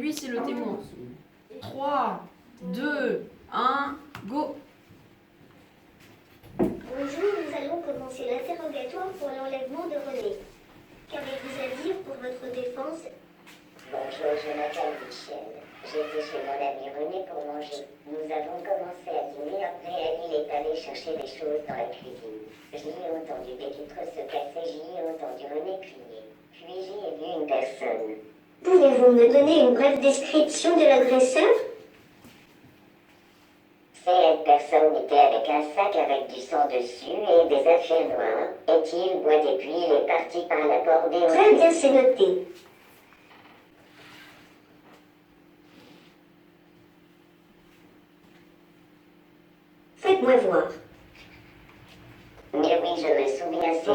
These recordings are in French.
lui, c'est le témoin. 3, 2, 1, go. Bonjour, nous allons commencer l'interrogatoire pour l'enlèvement de René. Qu'avez-vous à dire pour votre défense? Bonjour, je m'appelle Michel. J'étais chez mon ami René pour manger. Nous avons commencé à dîner, après il est allé chercher des choses dans la cuisine. J'y ai entendu des vitres se casser, j'y ai entendu René crier. Puis j'y ai vu une personne. Pouvez-vous me donner une brève description de l'agresseur? Cette personne était avec un sac avec du sang dessus et des affaires noires. Et il boitait puis il est parti par la porte des... Très bien, c'est noté. Faites-moi voir. Mais oui, je me souviens, c'est...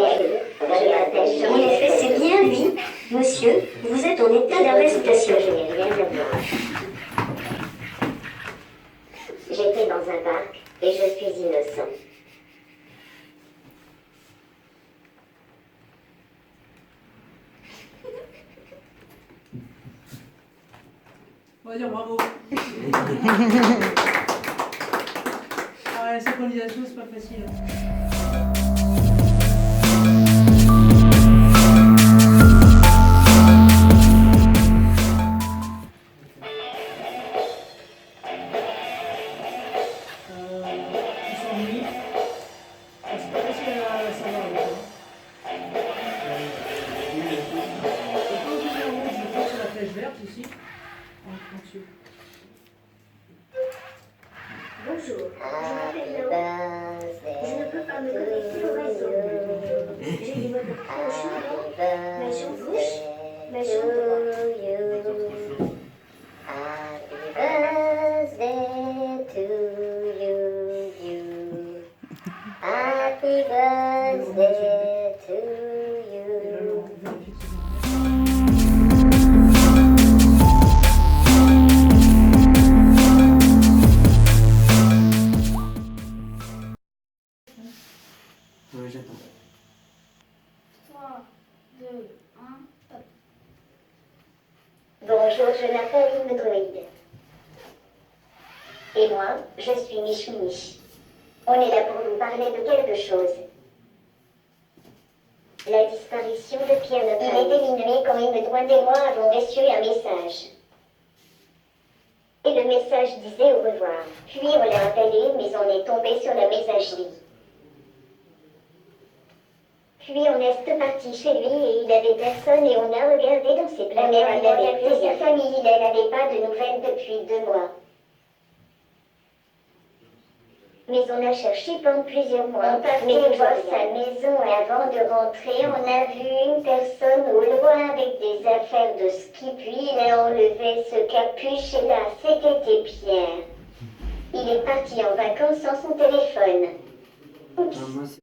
En effet, c'est bien lui. Monsieur, vous êtes en état d'arrestation. Je n'ai rien à voir. J'étais dans un parc et je suis innocent. On va dire bravo. Ah, la synchronisation, c'est pas facile. Ils sont mis. C'est pas facile à savoir. C'est pas obligé en rouge, je clique sur la flèche verte ici. En dessus. Bonjour, je m'appelle NAO. Je ne peux pas me connecter au réseau. J'ai du mode prochain, ma jambe gauche, ma jambe droite. Happy birthday to you. Happy birthday to you. Ouais, j'attends. 3, 2, 1, top. Bonjour, je m'appelle humanoïde. Et moi, je suis Mich. On est là pour vous parler de quelque chose. La disparition de Pierre Lepage. Il était minuit quand une douane et moi avons reçu un message. Et le message disait au revoir. Puis on l'a appelé, mais on est tombé sur la messagerie. Puis on est parti chez lui et il avait personne et on a regardé dans ses placards. Il avait appelé sa famille, il n'avait pas de nouvelles depuis 2 mois. Mais on a cherché pendant plusieurs mois. On partait voir sa maison et avant de rentrer, on a vu une personne au loin avec des affaires de ski. Puis il a enlevé ce capuche et là, c'était Pierre. Il est parti en vacances sans son téléphone. Oups. Non, moi, c'est...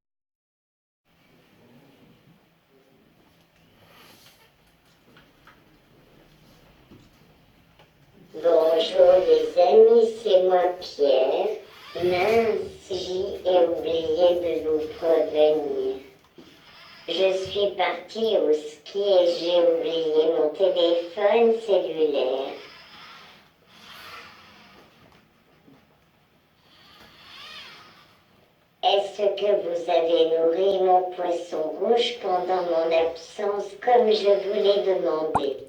Bonjour les amis, c'est moi Pierre. Mince, j'ai oublié de vous prévenir. Je suis partie au ski et j'ai oublié mon téléphone cellulaire. Est-ce que vous avez nourri mon poisson rouge pendant mon absence comme je vous l'ai demandé?